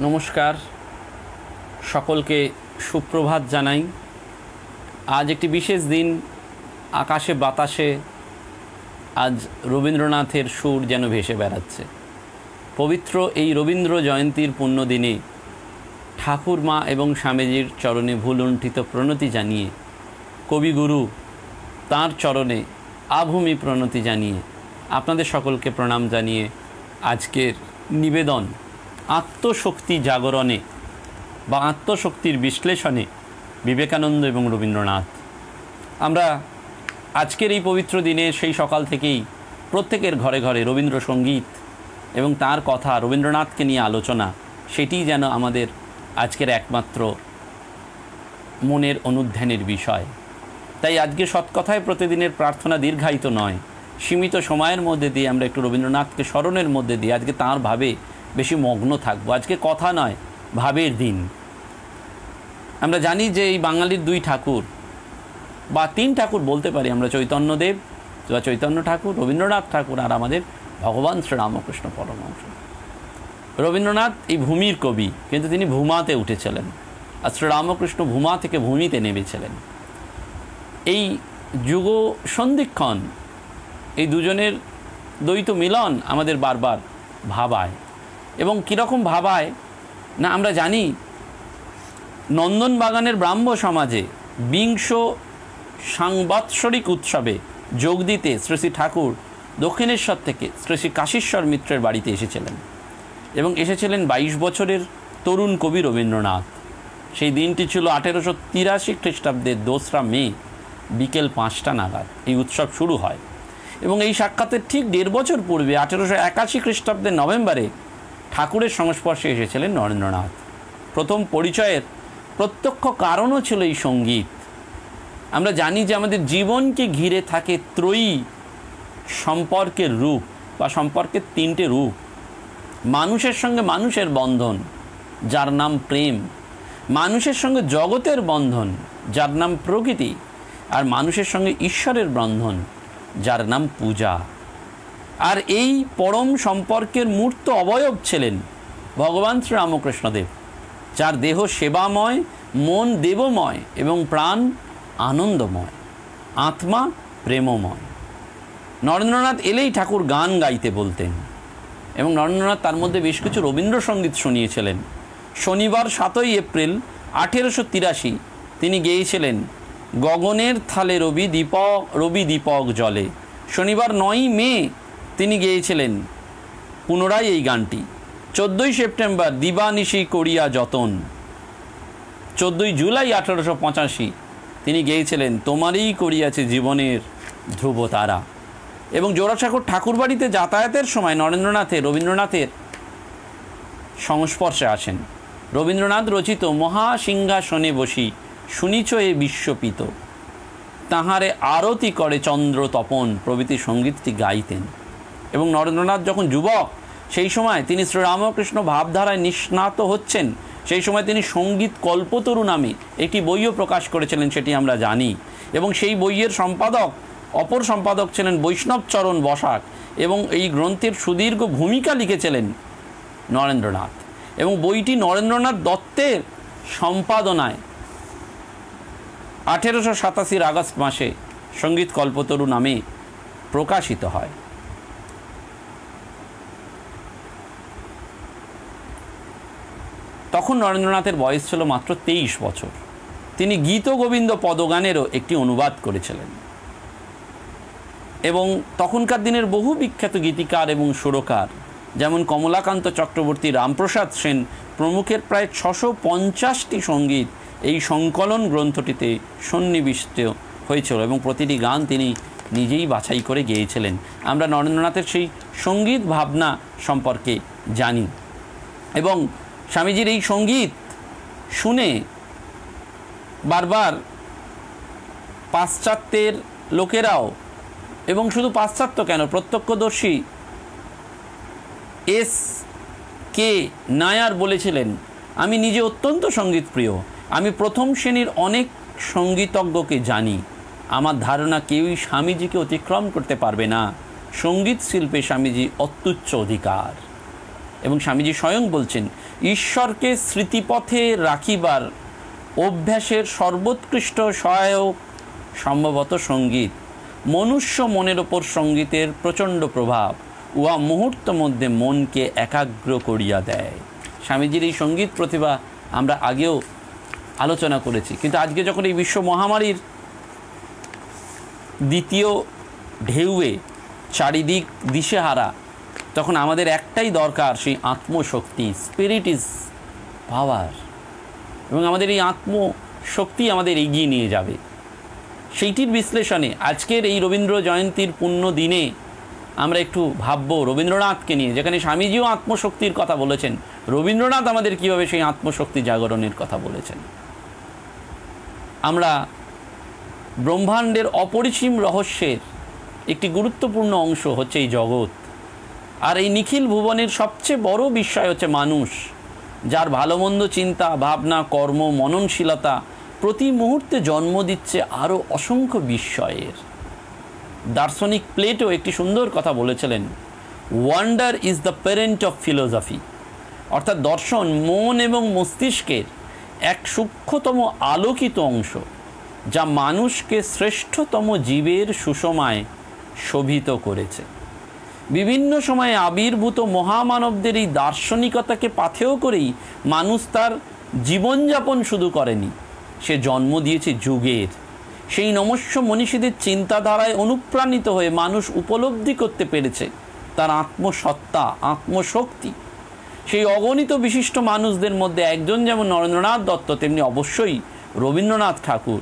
নমস্কার, সকলকে সুপ্রভাত জানাই। আজ একটি বিশেষ দিন। আকাশে বাতাসে আজ রবীন্দ্রনাথের সুর যেন ভেসে বেড়াচ্ছে। পবিত্র এই রবীন্দ্র জয়ন্তীর পুণ্যদিনে ঠাকুরমা এবং স্বামীজির চরণে ভুলুণ্ঠিত প্রণতি জানিয়ে, কবিগুরু তাঁর চরণে আভূমি প্রণতি জানিয়ে, আপনাদের সকলকে প্রণাম জানিয়ে আজকের নিবেদন আত্মশক্তি জাগরণে বা আত্মশক্তির বিশ্লেষণে বিবেকানন্দ এবং রবীন্দ্রনাথ। আমরা আজকের এই পবিত্র দিনে সেই সকাল থেকেই প্রত্যেকের ঘরে ঘরে রবীন্দ্রসঙ্গীত এবং তার কথা, রবীন্দ্রনাথকে নিয়ে আলোচনা, সেটিই যেন আমাদের আজকের একমাত্র মনের অনুধ্যানের বিষয়। তাই আজকে সৎকথায় প্রতিদিনের প্রার্থনা দীর্ঘায়িত নয়, সীমিত সময়ের মধ্যে দিয়ে আমরা একটু রবীন্দ্রনাথকে স্মরণের মধ্যে দিয়ে আজকে তাঁর ভাবে বেশি মগ্ন থাকবো। আজকে কথা নয়, ভাবের দিন। আমরা জানি যে এই বাঙালির দুই ঠাকুর বা তিন ঠাকুর বলতে পারি আমরা, চৈতন্যদেব বা চৈতন্য ঠাকুর, রবীন্দ্রনাথ ঠাকুর, আর আমাদের ভগবান শ্রীরামকৃষ্ণ পরমহংস। রবীন্দ্রনাথ এই ভূমির কবি, কিন্তু তিনি ভূমাতে উঠেছিলেন, আর শ্রীরামকৃষ্ণ ভূমা থেকে ভূমিতে নেমেছিলেন। এই যুগ সন্ধিক্ষণ, এই দুজনের দ্বৈত মিলন আমাদের বারবার ভাবায়। এবং কীরকম ভাবায় না, আমরা জানি নন্দনবাগানের ব্রাহ্ম সমাজে বিংশ সাংবৎসরিক উৎসবে যোগ দিতে শ্রী শ্রী ঠাকুর দক্ষিণেশ্বর থেকে শ্রী শ্রী কাশীশ্বর মিত্রের বাড়িতে এসেছিলেন, এবং এসেছিলেন 22 বছরের তরুণ কবি রবীন্দ্রনাথ। সেই দিনটি ছিল 1883 খ্রিস্টাব্দের 2রা মে বিকেল 5টা নাগাদ এই উৎসব শুরু হয়। এবং এই সাক্ষাতের ঠিক 1.5 বছর পূর্বে 1881 খ্রিস্টাব্দের নভেম্বরে ঠাকুরের সংস্পর্শে এসেছিলেন নরেন্দ্রনাথ। প্রথম পরিচয়ের প্রত্যক্ষ কারণও ছিল এই সঙ্গীত। আমরা জানি যে আমাদের জীবনকে ঘিরে থাকে ত্রয়ী সম্পর্কের রূপ বা সম্পর্কের 3টে রূপ। মানুষের সঙ্গে মানুষের বন্ধন, যার নাম প্রেম; মানুষের সঙ্গে জগতের বন্ধন, যার নাম প্রকৃতি; আর মানুষের সঙ্গে ঈশ্বরের বন্ধন, যার নাম পূজা। আর এই পরম সম্পর্কের মূর্ত অবয়ব ছিলেন ভগবান শ্রীরামকৃষ্ণদেব, যার দেহ সেবাময়, মন দেবময় এবং প্রাণ আনন্দময়, আত্মা প্রেমময়। নরেন্দ্রনাথ এলেই ঠাকুর গান গাইতে বলতেন, এবং নরেন্দ্রনাথ তার মধ্যে বেশ কিছু রবীন্দ্রসঙ্গীত শুনিয়েছিলেন। শনিবার 7ই এপ্রিল 1883 তিনি গেয়েছিলেন গগনের থালে রবি দীপক জলে। শনিবার 9ই মে তিনি গেয়েছিলেন পুনরায় এই গানটি। 14ই সেপ্টেম্বর দিবানিশি করিয়া যতন। 14ই জুলাই 1885 তিনি গেয়েছিলেন তোমারই করিয়াছে জীবনের ধ্রুবতারা। এবং জোড়াসাঁকোর ঠাকুরবাড়িতে যাতায়াতের সময় রবীন্দ্রনাথের সংস্পর্শে আসেন। রবীন্দ্রনাথ রচিত মহাসিংহাসনে বসি শুনিছ এ বিশ্বপিত, তাহারে আরতি করে চন্দ্র তপন প্রভৃতি সঙ্গীতটি গাইতেন। এবং নরেন্দ্রনাথ যখন যুবক, সেই সময় তিনি শ্রীরামকৃষ্ণ ভাবধারায় নিষ্ণাত হচ্ছেন। সেই সময় তিনি সঙ্গীত কল্পতরু নামে একটি বইও প্রকাশ করেছিলেন, সেটি আমরা জানি। এবং সেই বইয়ের অপর সম্পাদক ছিলেন বৈষ্ণবচরণ বসাক, এবং এই গ্রন্থের সুদীর্ঘ ভূমিকা লিখেছিলেন নরেন্দ্রনাথ। এবং বইটি নরেন্দ্রনাথ দত্তের সম্পাদনায় 1887 আগস্ট মাসে সঙ্গীত কল্পতরু নামে প্রকাশিত হয়। তখন নরেন্দ্রনাথের বয়স ছিল মাত্র 23 বছর। তিনি গীত গোবিন্দ পদগানেরও একটি অনুবাদ করেছিলেন। এবং তখনকার দিনের বহু বিখ্যাত গীতিকার এবং সুরকার, যেমন কমলাকান্ত চক্রবর্তী, রামপ্রসাদ সেন প্রমুখের প্রায় 650টি সঙ্গীত এই সংকলন গ্রন্থটিতে সন্নিবিষ্ট হয়েছিল, এবং প্রতিটি গান তিনি নিজেই বাছাই করে গেয়েছিলেন। আমরা নরেন্দ্রনাথের সেই সঙ্গীত ভাবনা সম্পর্কে জানি। এবং স্বামীজির এই সঙ্গীত শুনে বারবার পাশ্চাত্যের লোকেরাও, এবং শুধু পাশ্চাত্য কেন, প্রত্যক্ষদর্শী S.K. নায়ার বলেছিলেন, আমি নিজে অত্যন্ত সঙ্গীত প্রিয়। আমি প্রথম শ্রেণীর অনেক সঙ্গীতজ্ঞকে জানি। আমার ধারণা কেউই স্বামীজিকে অতিক্রম করতে পারবে না। সঙ্গীত শিল্পে স্বামীজি অত্যুচ্চ অধিকার। এবং স্বামীজি স্বয়ং বলছেন, ঈশ্বরকে স্মৃতিপথে রাখিবার অভ্যাসের সর্বোৎকৃষ্ট সহায়ক সম্ভবত সঙ্গীত। মনুষ্য মনের ওপর সঙ্গীতের প্রচণ্ড প্রভাব, উহা মুহূর্ত মধ্যে মনকে একাগ্র করিয়া দেয়। স্বামীজির এই সঙ্গীত প্রতিভা আমরা আগেও আলোচনা করেছি, কিন্তু আজকে যখন এই বিশ্ব মহামারীর দ্বিতীয় ঢেউয়ে চারিদিক দিশেহারা, তখন আমাদের একটাই দরকার, সেই আত্মশক্তি। স্পিরিট ইজ পাওয়ার, এবং আমাদের এই আত্মশক্তি আমাদের এগিয়ে নিয়ে যাবে। সেইটির বিশ্লেষণে আজকের এই রবীন্দ্র জয়ন্তীর পুণ্য দিনে আমরা একটু ভাবব রবীন্দ্রনাথকে নিয়ে, যেখানে স্বামীজিও আত্মশক্তির কথা বলেছেন, রবীন্দ্রনাথ আমাদের কীভাবে সেই আত্মশক্তি জাগরণের কথা বলেছেন। আমরা ব্রহ্মাণ্ডের অপরিসীম রহস্যের একটি গুরুত্বপূর্ণ অংশ হচ্ছে এই জগৎ, আর এই নিখিল ভুবনের সবচেয়ে বড় বিষয় হচ্ছে মানুষ, যার ভালো মন্দ চিন্তা ভাবনা কর্ম মননশীলতা প্রতি মুহূর্তে জন্ম দিচ্ছে আরও অসংখ্য বিস্ময়ের। দার্শনিক প্লেটো একটি সুন্দর কথা বলেছিলেন, wonder is the parent of philosophy. অর্থাৎ দর্শন মন এবং মস্তিষ্কের এক সূক্ষ্মতম আলোকিত অংশ, যা মানুষকে শ্রেষ্ঠতম জীবের সুষমায় শোভিত করেছে। বিভিন্ন সময়ে আবির্ভূত মহামানবদের এই দার্শনিকতাকে পাথেয় করেই মানুষ তার জীবনযাপন শুধু করেনি, সে জন্ম দিয়েছে যুগের। সেই নমস্য মনীষীদের চিন্তাধারায় অনুপ্রাণিত হয়ে মানুষ উপলব্ধি করতে পেরেছে তার আত্মসত্তা, আত্মশক্তি। সেই অগণিত বিশিষ্ট মানুষদের মধ্যে একজন যেমন নরেন্দ্রনাথ দত্ত, তেমনি অবশ্যই রবীন্দ্রনাথ ঠাকুর,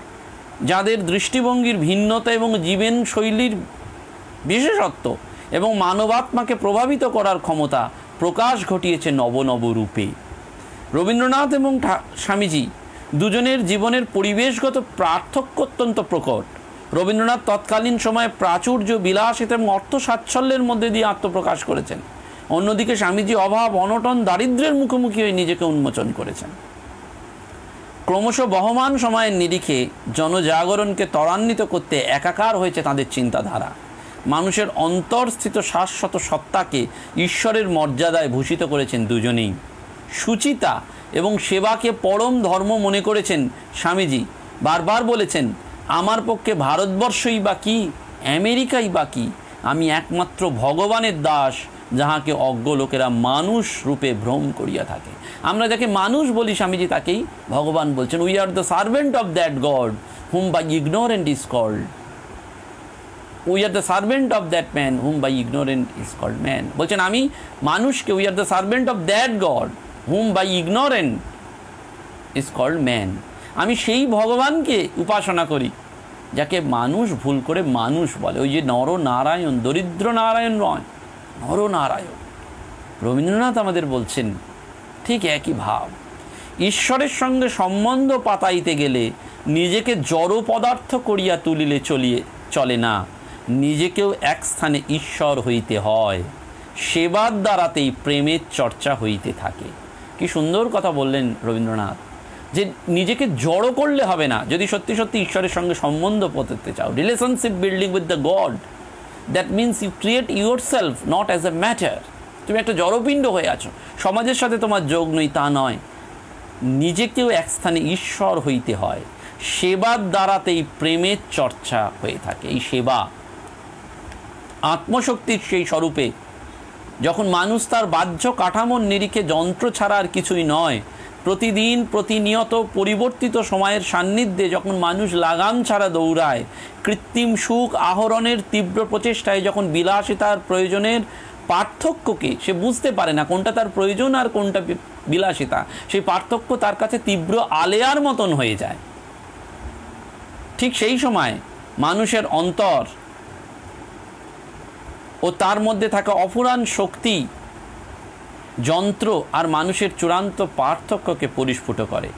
যাদের দৃষ্টিভঙ্গির ভিন্নতা এবং জীবনশৈলীর বিশেষত্ব এবং মানবাত্মাকে প্রভাবিত করার ক্ষমতা প্রকাশ ঘটিয়েছে নব নব রূপে। রবীন্দ্রনাথ এবং স্বামীজি দুজনের জীবনের পরিবেশগত পার্থক্য অত্যন্ত প্রকট। রবীন্দ্রনাথ তৎকালীন সময়ে প্রাচুর্য, বিলাসিতা এবং অর্থ সাচ্ছল্যের মধ্যে দিয়ে আত্মপ্রকাশ করেছেন। অন্যদিকে স্বামীজি অভাব, অনটন, দারিদ্র্যের মুখোমুখি হয়ে নিজেকে উন্মোচন করেছেন। ক্রমশ বহমান সময়ের নিরিখে জনজাগরণকে ত্বরান্বিত করতে একাকার হয়েছে তাঁদের চিন্তাধারা। মানুষের অন্তরস্থিত শাশ্বত সত্তাকে ঈশ্বরের মর্যাদায় ভূষিত করেছেন দুজনেই। সুচিতা এবং সেবাকে পরম ধর্ম মনে করেছেন স্বামীজি। বারবার বলেছেন, আমার পক্ষে ভারতবর্ষই বা কি, আমেরিকাই বা কি, আমি একমাত্র ভগবানের দাস, যাহাকে অজ্ঞ লোকেরা মানুষ রূপে ভ্রম করিয়া থাকে। আমরা যাকে মানুষ বলি স্বামীজি তাকেই ভগবান বলছেন। We are the servant of that god whom by ignorant is called. We are the servant of that man whom by ignorant is called man. বলছেন আমি মানুষকে, we are the servant of that god whom by ignorant is called man. আমি সেই ভগবানকে উপাসনা করি যাকে মানুষ ভুল করে মানুষ বলে। ওই যে নরনারায়ণ, দরিদ্র নারায়ণ নয়, নরনারায়ণ। রবীন্দ্রনাথ আমাদের বলছেন ঠিক একই ভাব। ঈশ্বরের সঙ্গে সম্বন্ধ পাতাইতে গেলে নিজেকে জড় পদার্থ করিয়া তুলিলে চলে না, নিজেকেও এক স্থানে ঈশ্বর হইতে হয়। সেবার দ্বারাতেই প্রেমের চর্চা হইতে থাকে। কি সুন্দর কথা বললেন রবীন্দ্রনাথ, যে নিজেকে জড়ো করলে হবে না যদি সত্যি সত্যি ঈশ্বরের সঙ্গে সম্বন্ধ পড়তে চাও। Relationship building with the god, that means you create yourself not as a matter. তুমি একটা জড়পিণ্ড হয়ে আছো, সমাজের সাথে তোমার যোগ নেই তা নয়, নিজেকেও এক স্থানে ঈশ্বর হইতে হয়। সেবার দ্বারাতেই প্রেমের চর্চা হয়ে থাকে। এই সেবা আত্মশক্তির সেই স্বরূপে যখন মানুষ তার বাহ্য কাঠামোর নিরিখে যন্ত্র ছাড়া আর কিছুই নয়, প্রতিদিন প্রতিনিয়ত পরিবর্তিত সময়ের সান্নিধ্যে যখন মানুষ লাগাম ছাড়া দৌড়ায়, কৃত্রিম সুখ আহরণের তীব্র প্রচেষ্টায় যখন বিলাসিতার প্রয়োজনের পার্থক্যকে সে বুঝতে পারে না, কোনটা তার প্রয়োজন আর কোনটা বিলাসিতা, সেই পার্থক্য তার কাছে তীব্র আলেয়ার মতন হয়ে যায়। ঠিক সেই সময় মানুষের অন্তর ও তার মধ্যে থাকা অফুরান শক্তি যন্ত্র আর মানুষের চূড়ান্ত পার্থক্যকে পরিস্ফুট করে।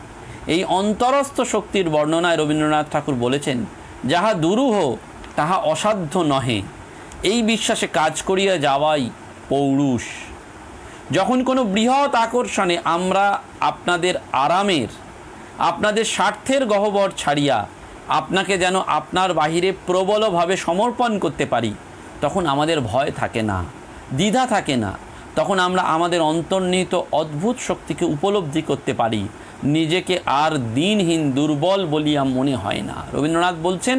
এই অন্তরস্থ শক্তির বর্ণনায় রবীন্দ্রনাথ ঠাকুর বলেছেন, যাহা দুরূহ তাহা অসাধ্য নহে, এই বিশ্বাসে কাজ করিয়া যাওয়াই পৌরুষ। যখন কোনো বৃহৎ আকর্ষণে আমরা আপনাদের আরামের, আপনাদের স্বার্থের গহ্বর ছাড়িয়া আপনাকে যেন আপনার বাহিরে প্রবলভাবে সমর্পণ করতে পারি, তখন আমাদের ভয় থাকে না, দ্বিধা থাকে না, তখন আমরা আমাদের অন্তর্নিহিত অদ্ভুত শক্তিকে উপলব্ধি করতে পারি, নিজেকে আর দিনহীন দুর্বল বলিয়া মনে হয় না। রবীন্দ্রনাথ বলছেন,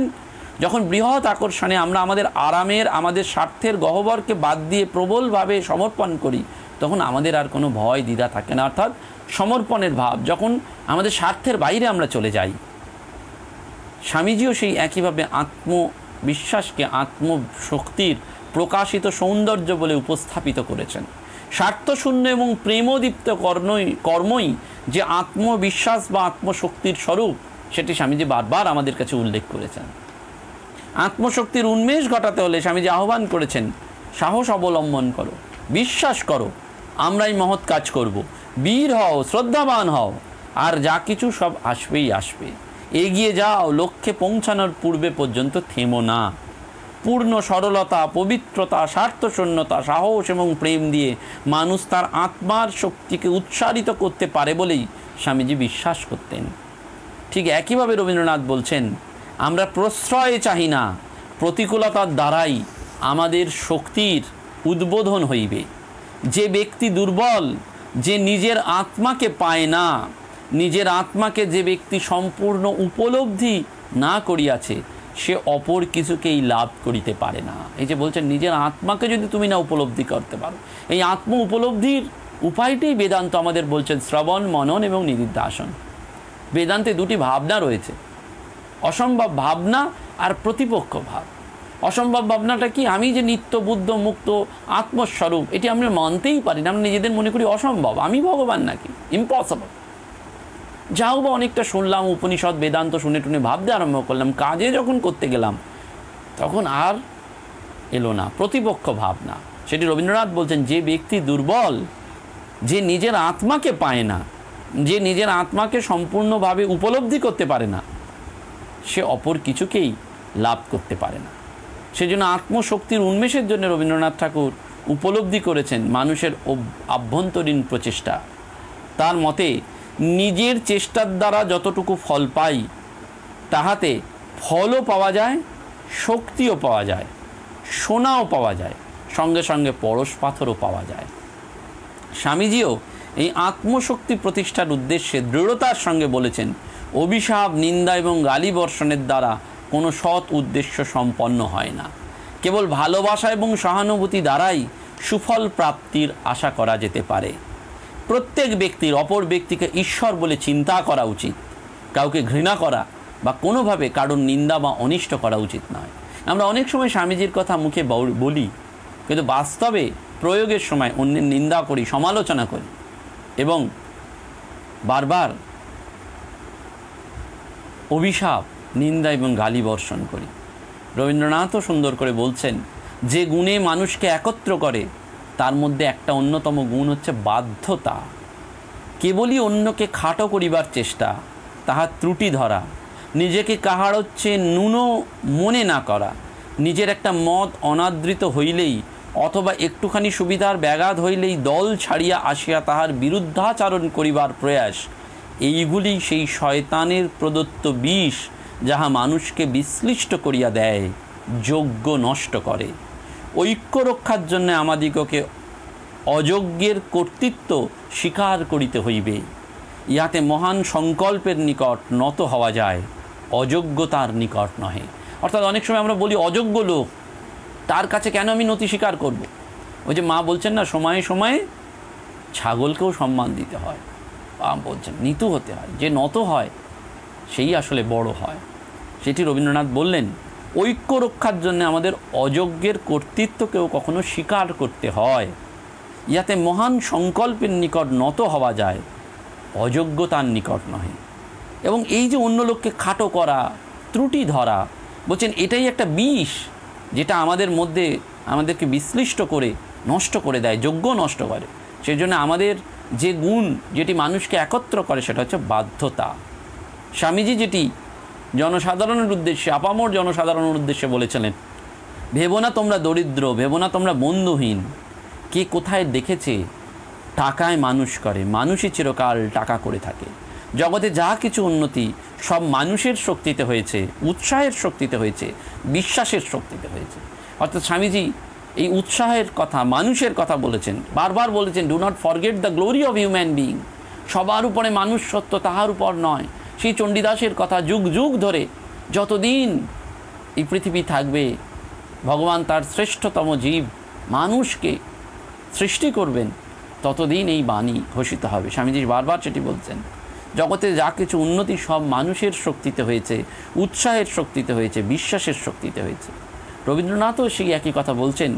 যখন বৃহৎ আকর্ষণে আমরা আমাদের আরামের, আমাদের স্বার্থের গহ্বরকে বাদ দিয়ে প্রবলভাবে সমর্পণ করি, তখন আমাদের আর কোনো ভয় দ্বিধা থাকে না। অর্থাৎ সমর্পণের ভাব যখন আমাদের স্বার্থের বাইরে আমরা চলে যাই। স্বামীজিও সেই একইভাবে আত্মবিশ্বাসকে আত্মশক্তির প্রকাশিত সৌন্দর্য বলে উপস্থাপিত করেছেন। স্বার্থশূন্য এবং প্রেমদীপ্ত কর্মই যে আত্মবিশ্বাস বা আত্মশক্তির স্বরূপ, সেটি স্বামীজি বারবার আমাদের কাছে উল্লেখ করেছেন। আত্মশক্তির উন্মেষ ঘটাতে হলে স্বামীজি আহ্বান করেছেন, সাহস অবলম্বন করো, বিশ্বাস করো, আমরাই মহৎ কাজ করব, বীর হও, শ্রদ্ধাবান হও, আর যা কিছু সব আসবেই আসবে, এগিয়ে যাও, লক্ষ্যে পৌঁছানোর পূর্বে পর্যন্ত থেমো না। পূর্ণ সরলতা, পবিত্রতা, স্বার্থশূন্যতা, সাহস এবং প্রেম দিয়ে মানুষ তার আত্মার শক্তিকে উৎসারিত করতে পারে বলেই স্বামীজি বিশ্বাস করতেন। ঠিক একইভাবে রবীন্দ্রনাথ বলছেন, আমরা প্রশ্রয় চাহি না, প্রতিকূলতার দ্বারাই আমাদের শক্তির উদ্বোধন হইবে। যে ব্যক্তি দুর্বল, যে নিজের আত্মাকে পায় না, নিজের আত্মাকে যে ব্যক্তি সম্পূর্ণ উপলব্ধি না করিয়াছে, সে অপর কিছুকেই লাভ করিতে পারে না। এই যে বলছেন, নিজের আত্মাকে যদি তুমি না উপলব্ধি করতে পারো, এই আত্ম উপলব্ধির উপায়টাই বেদান্ত আমাদের বলছেন, শ্রবণ, মনন এবং নিদিধ্যাসন। বেদান্তে দুটি ভাবনা রয়েছে, অসম্ভব ভাবনা আর প্রতিপক্ষ ভাব। অসম্ভব ভাবনাটা কি? আমি যে নিত্য বুদ্ধ মুক্ত আত্মস্বরূপ, এটি আমরা মানতেই পারি না। আমরা নিজেদের মনে করি অসম্ভব, আমি ভগবান নাকি, ইম্পসিবল। যাও বা অনেকটা শুনলাম উপনিষদ বেদান্ত, শুনে টুনে ভাবতে আরম্ভ করলাম, কাজে যখন করতে গেলাম তখন আর এলো না প্রতিপক্ষ ভাবনা। সেটি রবীন্দ্রনাথ বলছেন, যে ব্যক্তি দুর্বল, যে নিজের আত্মাকে পায় না, যে নিজের আত্মাকে সম্পূর্ণভাবে উপলব্ধি করতে পারে না, সে অপর কিছুকেই লাভ করতে পারে না। সেজন্য আত্মশক্তির উন্মেষের জন্য রবীন্দ্রনাথ ঠাকুর উপলব্ধি করেছেন মানুষের আভ্যন্তরীণ প্রচেষ্টা। তার মতে, নিজের চেষ্টার দ্বারা যতটুকু ফল পাই, তাহাতে ফলও পাওয়া যায়, শক্তিও পাওয়া যায়, সোনাও পাওয়া যায়, সঙ্গে সঙ্গে পরশ পাথরও পাওয়া যায়। স্বামীজিও এই আত্মশক্তি প্রতিষ্ঠার উদ্দেশ্যে দৃঢ়তার সঙ্গে বলেছেন, অভিশাপ, নিন্দা এবং গালি বর্ষণের দ্বারা কোনো সৎ উদ্দেশ্য সম্পন্ন হয় না। কেবল ভালোবাসা এবং সহানুভূতি দ্বারাই সুফল প্রাপ্তির আশা করা যেতে পারে। প্রত্যেক ব্যক্তির অপর ব্যক্তিকে ঈশ্বর বলে চিন্তা করা উচিত। কাউকে ঘৃণা করা বা কোনোভাবে কারোর নিন্দা বা অনিষ্ট করা উচিত নয়। আমরা অনেক সময় স্বামীজির কথা মুখে বলি, কিন্তু বাস্তবে প্রয়োগের সময় অন্যের নিন্দা করি, সমালোচনা করি এবং বারবার অভিশাপ, নিন্দা এবং গালি বর্ষণ করি। রবীন্দ্রনাথও সুন্দর করে বলছেন, যে গুণে মানুষকে একত্র করে তার মধ্যে একটা অন্যতম গুণ হচ্ছে বাধ্যতা। কেবলই অন্যকে খাটো করিবার চেষ্টা, তাহার ত্রুটি ধরা, নিজেকে কাহার হচ্ছে ন্যূন মনে না করা, নিজের একটা মত অনাদৃত হইলেই অথবা একটুখানি সুবিধার ব্যাঘাত হইলেই দল ছাড়িয়া আসিয়া তাহার বিরুদ্ধাচরণ করিবার প্রয়াস, এইগুলি সেই শয়তানের প্রদত্ত বিষ, যাহা মানুষকে বিশ্লিষ্ট করিয়া দেয়, যজ্ঞ নষ্ট করে। ঐক্য রক্ষার জন্য আমাদিগকে অযজ্ঞের কর্তৃত্ব স্বীকার করিতে হইবে। ইহাতে মহান সংকল্পের নিকট নত হওয়া যায়, অযোগ্যতার নিকট নহে। অর্থাৎ অনেক সময় আমরা বলি, অযোগ্য লোক, তার কাছে কেন আমি নতি স্বীকার করব? ওই যে মা বলছেন না, সময়ে সময়ে ছাগলকেও সম্মান দিতে হয়। বলছেন নিতু হতে হয়, যে নত হয় সেই আসলে বড় হয়। সেটি রবীন্দ্রনাথ বললেন, ঐক্য রক্ষার জন্য আমাদের অযজ্ঞের কর্তৃত্বকেও কখনো স্বীকার করতে হয়। ইয়াতে মহান সংকল্পের নিকট নত হওয়া যায়, অযোগ্যতার নিকট নহে। এবং এই যে অন্য লোককে খাটো করা, ত্রুটি ধরা, বলছেন এটাই একটা বিষ, যেটা আমাদের মধ্যে আমাদেরকে বিশ্লিষ্ট করে নষ্ট করে দেয়, যজ্ঞ নষ্ট করে। সেই জন্য আমাদের যে গুণ, যেটি মানুষকে একত্র করে, সেটা হচ্ছে বাধ্যতা। স্বামীজি যেটি জনসাধারণের উদ্দেশ্যে, আপামর জনসাধারণের উদ্দেশ্যে বলেছিলেন, ভেবো না তোমরা দরিদ্র, ভেবো না তোমরা বন্ধুহীন। কে কোথায় দেখেছে টাকায় মানুষ করে? মানুষই চিরকাল টাকা করে থাকে। জগতে যা কিছু উন্নতি সব মানুষের শক্তিতে হয়েছে, উৎসাহের শক্তিতে হয়েছে, বিশ্বাসের শক্তিতে হয়েছে। অর্থাৎ স্বামীজি এই উৎসাহের কথা, মানুষের কথা বলেছেন, বারবার বলেছেন, do not forget the glory of human being. সবার উপরে মানুষ সত্য, তাহার উপর নয়। সেই চণ্ডীদাসের কথা, যুগ যুগ ধরে যতদিন এই পৃথিবী থাকবে, ভগবান তার শ্রেষ্ঠতম জীব মানুষকে সৃষ্টি করবেন, ততদিন এই বাণী ঘোষিত হবে। স্বামীজি বারবার সেটি বলছেন, জগতে যা কিছু উন্নতি সব মানুষের শক্তিতে হয়েছে, উৎসাহের শক্তিতে হয়েছে, বিশ্বাসের শক্তিতে হয়েছে। রবীন্দ্রনাথও সেই একই কথা বলছেন,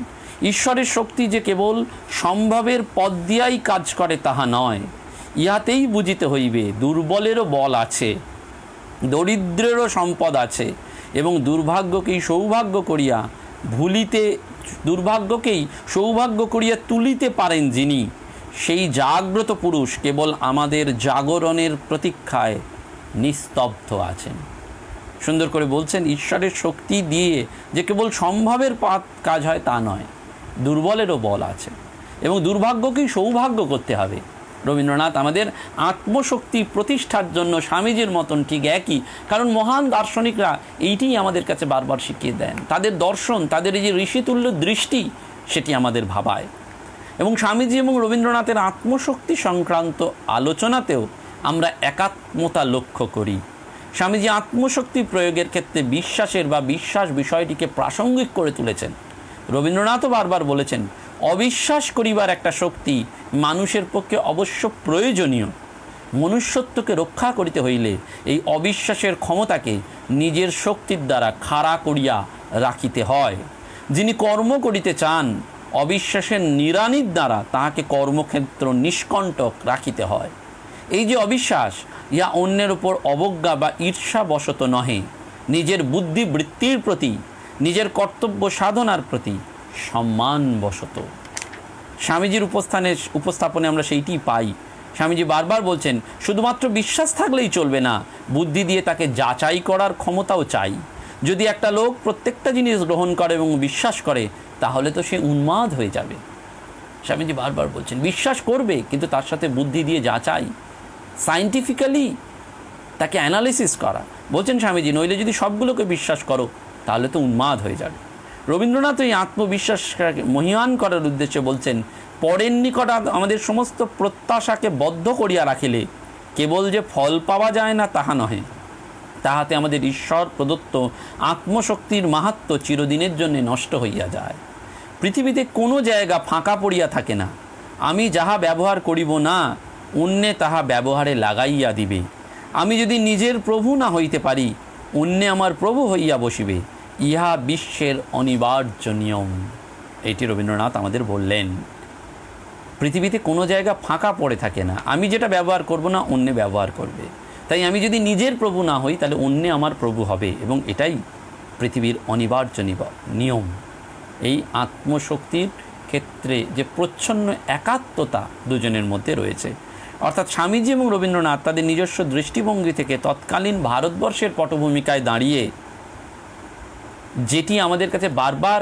ঈশ্বরের শক্তি যে কেবল সম্ভবের পথ দিয়াই কাজ করে তাহা নয়, ইহাতেই বুঝিতে হইবে দুর্বলেরও বল আছে, দরিদ্রেরও সম্পদ আছে, এবং দুর্ভাগ্যকেই সৌভাগ্য করিয়া তুলিতে পারেন যিনি, সেই জাগ্রত পুরুষ কেবল আমাদের জাগরণের প্রতীক্ষায় নিস্তব্ধ আছেন। সুন্দর করে বলছেন, ঈশ্বরের শক্তি দিয়ে যে কেবল সম্ভবের কাজ হয় তা নয়, দুর্বলেরও বল আছে, এবং দুর্ভাগ্যকেই সৌভাগ্য করতে হবে। রবীন্দ্রনাথ আমাদের আত্মশক্তি প্রতিষ্ঠার জন্য স্বামীজির মতন ঠিক একই, কারণ মহান দার্শনিকরা এইটিই আমাদের কাছে বারবার শিখিয়ে দেন। তাদের দর্শন, তাদের এই যে ঋষিতুল্য দৃষ্টি, সেটি আমাদের ভাবায়। এবং স্বামীজি এবং রবীন্দ্রনাথের আত্মশক্তি সংক্রান্ত আলোচনাতেও আমরা একাত্মতা লক্ষ্য করি। স্বামীজি আত্মশক্তি প্রয়োগের ক্ষেত্রে বিশ্বাসের বা বিশ্বাস বিষয়টিকে প্রাসঙ্গিক করে তুলেছেন। রবীন্দ্রনাথও বারবার বলেছেন, অবিশ্বাস করিবার একটা শক্তি মানুষের পক্ষে অবশ্য প্রয়োজনীয়। মনুষ্যত্বকে রক্ষা করিতে হইলে এই অবিশ্বাসের ক্ষমতাকে নিজের শক্তির দ্বারা খাড়া করিয়া রাখিতে হয়। যিনি কর্ম করিতে চান, অবিশ্বাসের নিড়ানির দ্বারা তাহাকে কর্মক্ষেত্র নিষ্কণ্টক রাখিতে হয়। এই যে অবিশ্বাস, ইহা অন্যের উপর অবজ্ঞা বা ঈর্ষাবশত নহে, নিজের বুদ্ধিবৃত্তির প্রতি, নিজের কর্তব্য সাধনার প্রতি সম্মানবশত। স্বামীজির উপস্থাপনে আমরা সেইটি পাই। স্বামীজি বারবার বলছেন, শুধুমাত্র বিশ্বাস থাকলেই চলবে না, বুদ্ধি দিয়ে তাকে যাচাই করার ক্ষমতাও চাই। যদি একটা লোক প্রত্যেকটা জিনিস গ্রহণ করে এবং বিশ্বাস করে, তাহলে তো সে উন্মাদ হয়ে যাবে। স্বামীজি বারবার বলছেন, বিশ্বাস করবে কিন্তু তার সাথে বুদ্ধি দিয়ে যাচাই, সায়েন্টিফিক্যালি তাকে অ্যানালিসিস করা। বলছেন স্বামীজি, নইলে যদি সবগুলোকে বিশ্বাস করো তাহলে তো উন্মাদ হয়ে যাবে। রবীন্দ্রনাথ এই আত্মবিশ্বাসকে মহিয়ান করার উদ্দেশ্যে বলছেন, পরের নিকট আমাদের সমস্ত প্রত্যাশাকে বদ্ধ করিয়া রাখিলে কেবল যে ফল পাওয়া যায় না তাহা নহে, তাহাতে আমাদের ঈশ্বর প্রদত্ত আত্মশক্তির মাহাত্ম্য চিরদিনের জন্য নষ্ট হইয়া যায়। পৃথিবীতে কোনো জায়গা ফাঁকা পড়িয়া থাকে না। আমি যাহা ব্যবহার করিব না, অন্যে তাহা ব্যবহারে লাগাইয়া দিবে। আমি যদি নিজের প্রভু না হইতে পারি, অন্যে আমার প্রভু হইয়া বসিবে। ইহা বিশ্বের অনিবার্য নিয়ম। এটি রবীন্দ্রনাথ আমাদের বললেন। পৃথিবীতে কোনো জায়গা ফাঁকা পড়ে থাকে না। আমি যেটা ব্যবহার করব না, অন্যে ব্যবহার করবে। তাই আমি যদি নিজের প্রভু না হই, তাহলে অন্যে আমার প্রভু হবে, এবং এটাই পৃথিবীর অনিবার্য নিয়ম। এই আত্মশক্তির ক্ষেত্রে যে প্রচ্ছন্ন একাত্মতা দুজনের মধ্যে রয়েছে, অর্থাৎ স্বামীজি এবং রবীন্দ্রনাথ তাদের নিজস্ব দৃষ্টিভঙ্গি থেকে তৎকালীন ভারতবর্ষের পটভূমিকায় দাঁড়িয়ে যেটি আমাদের কাছে বারবার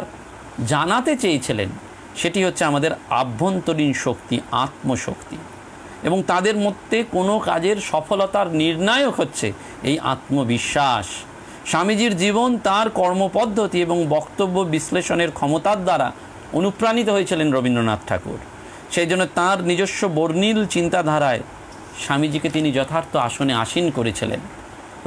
জানাতে চেয়েছিলেন, সেটি হচ্ছে আমাদের আভ্যন্তরীণ শক্তি, আত্মশক্তি। এবং তাদের মধ্যে কোনো কাজের সফলতার নির্ণায়ক হচ্ছে এই আত্মবিশ্বাস। স্বামীজির জীবন তার কর্মপদ্ধতি এবং বক্তব্য বিশ্লেষণের ক্ষমতার দ্বারা অনুপ্রাণিত হয়েছিলেন রবীন্দ্রনাথ ঠাকুর। সেই জন্য তাঁর নিজস্ব বর্ণিল চিন্তাধারায় স্বামীজিকে তিনি যথার্থ আসনে আসীন করেছিলেন।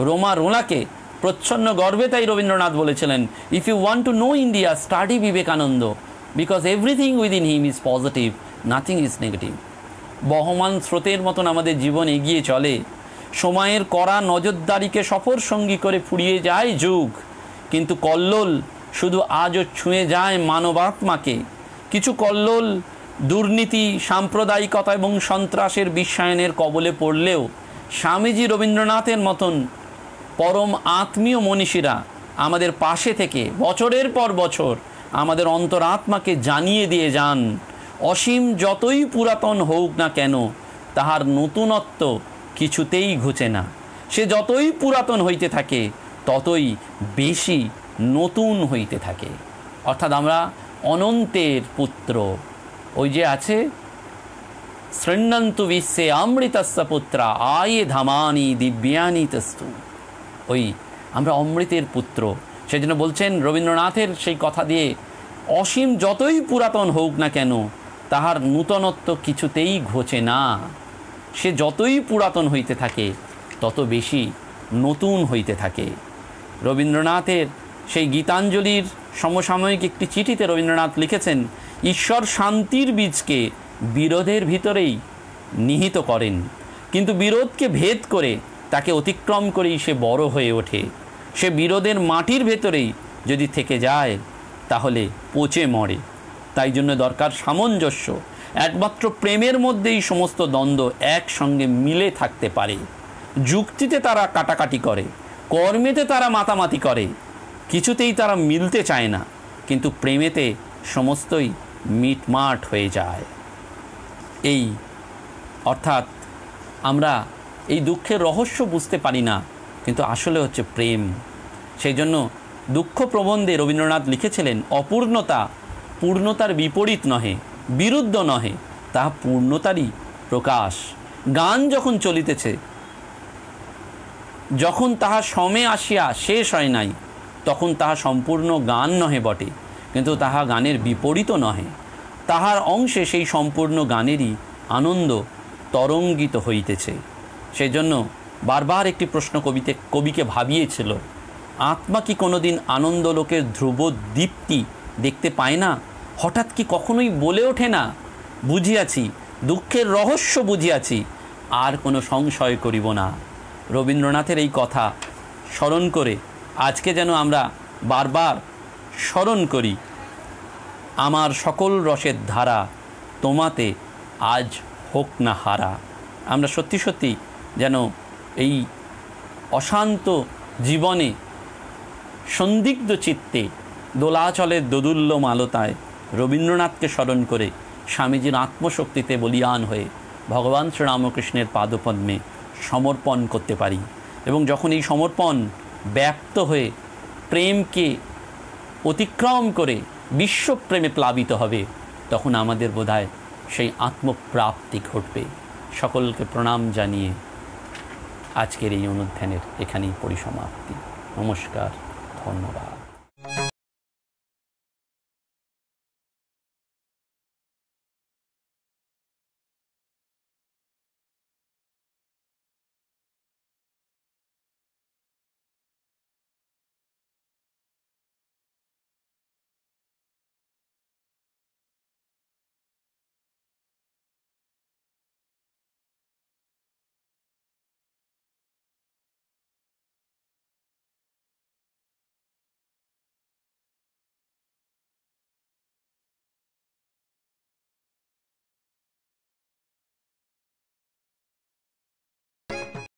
রোমা রোলাকে প্রচ্ছন্ন গর্বে তাই রবীন্দ্রনাথ বলেছিলেন, if you want to know India, study Vivekananda, because everything within him is positive, nothing is negative. বহমান স্রোতের মতন আমাদের জীবন এগিয়ে চলে। সময়ের কড়া নজরদারিকে সফর সঙ্গী করে ফুরিয়ে যায় যুগ, কিন্তু কল্লোল শুধু আজও ছুঁয়ে যায় মানবাত্মাকে। কিছু কল্লোল দুর্নীতি, সাম্প্রদায়িকতা এবং সন্ত্রাসের বিশ্বায়নের কবলে পড়লেও স্বামীজি রবীন্দ্রনাথের মতন পরম আত্মীয় মনীষীরা আমাদের পাশে থেকে বছরের পর বছর আমাদের অন্তরাত্মাকে জানিয়ে দিয়ে যান, অসীম যতই পুরাতন হোক না কেন, তাহার নতুনত্ব কিছুতেই ঘুচে না। সে যতই পুরাতন হইতে থাকে, ততই বেশি নতুন হইতে থাকে। অর্থাৎ আমরা অনন্তের পুত্র। ওই যে আছে, শৃণ্বন্তু বিশ্বে অমৃতস্য পুত্রা আয়ে ধামানি দিব্যানি তস্তু। ওই আমরা অমৃতের পুত্র। সেই জন্য বলছেন রবীন্দ্রনাথের সেই কথা দিয়ে অসীম যতই পুরাতন হোক না কেন, তাহার নূতনত্ব কিছুতেই ঘোচে না। সে যতই পুরাতন হইতে থাকে তত বেশি নতুন হইতে থাকে। রবীন্দ্রনাথের সেই গীতাঞ্জলির সমসাময়িক একটি চিঠিতে রবীন্দ্রনাথ লিখেছেন, ঈশ্বর শান্তির বীজকে বিরোধের ভিতরেই নিহিত করেন, কিন্তু বিরোধকে ভেদ করে তাকে অতিক্রম করেই সে বড় হয়ে ওঠে। সে বিরোধের মাটির ভেতরেই যদি থেকে যায় তাহলে পচে মরে। তাই জন্য দরকার সামঞ্জস্য। একমাত্র প্রেমের মধ্যেই সমস্ত দ্বন্দ্ব একসঙ্গে মিলে থাকতে পারে। যুক্তিতে তারা কাটাকাটি করে, কর্মেতে তারা মাতামাতি করে, কিছুতেই তারা মিলতে চায় না, কিন্তু প্রেমেতে সমস্তই মিটমাট হয়ে যায়। এই অর্থাৎ আমরা এই দুঃখের রহস্য বুঝতে পারি না, কিন্তু আসলে হচ্ছে প্রেম। সেই জন্য দুঃখ প্রবন্ধে রবীন্দ্রনাথ লিখেছিলেন, অপূর্ণতা পূর্ণতার বিপরীত নহে, বিরুদ্ধ নহে, তাহা পূর্ণতারই প্রকাশ। গান যখন চলিতেছে, যখন তাহা সমে আসিয়া শেষ হয় নাই, তখন তাহা সম্পূর্ণ গান নহে বটে, কিন্তু তাহা গানের বিপরীতও নহে। তাহার অংশে সেই সম্পূর্ণ গানেরই আনন্দ তরঙ্গিত হইতেছে। সেই জন্য বারবার একটি প্রশ্ন কবিকে ভাবিয়েছিল, আত্মা কি কোনোদিন আনন্দলোকের ধ্রুব দীপ্তি দেখতে পায় না? হঠাৎ কি কখনোই বলে ওঠে না, বুঝিয়াছি, দুঃখের রহস্য বুঝিয়াছি, আর কোনো সংশয় করিব না। রবীন্দ্রনাথের এই কথা স্মরণ করে আজকে যেন আমরা বারবার স্মরণ করি, আমার সকল রসের ধারা তোমাতে আজ হোক না হারা। আমরা সত্যি সত্যি যেন এই অশান্ত জীবনে সন্দিগ্ধ চিত্তে দোলাচলের দোদুল্য মালতায় রবীন্দ্রনাথকে স্মরণ করে স্বামীজির আত্মশক্তিতে বলীয়ান হয়ে ভগবান শ্রীরামকৃষ্ণের পাদপদ্মে সমর্পণ করতে পারি। এবং যখন এই সমর্পণ ব্যক্ত হয়ে প্রেমকে অতিক্রম করে বিশ্বপ্রেমে প্লাবিত হবে, তখন আমাদের বোধহয় সেই আত্মপ্রাপ্তি ঘটবে। সকলকে প্রণাম জানিয়ে আজকের এই অনুধ্যানের এখানেই পরিসমাপ্তি। নমস্কার, ধন্যবাদ।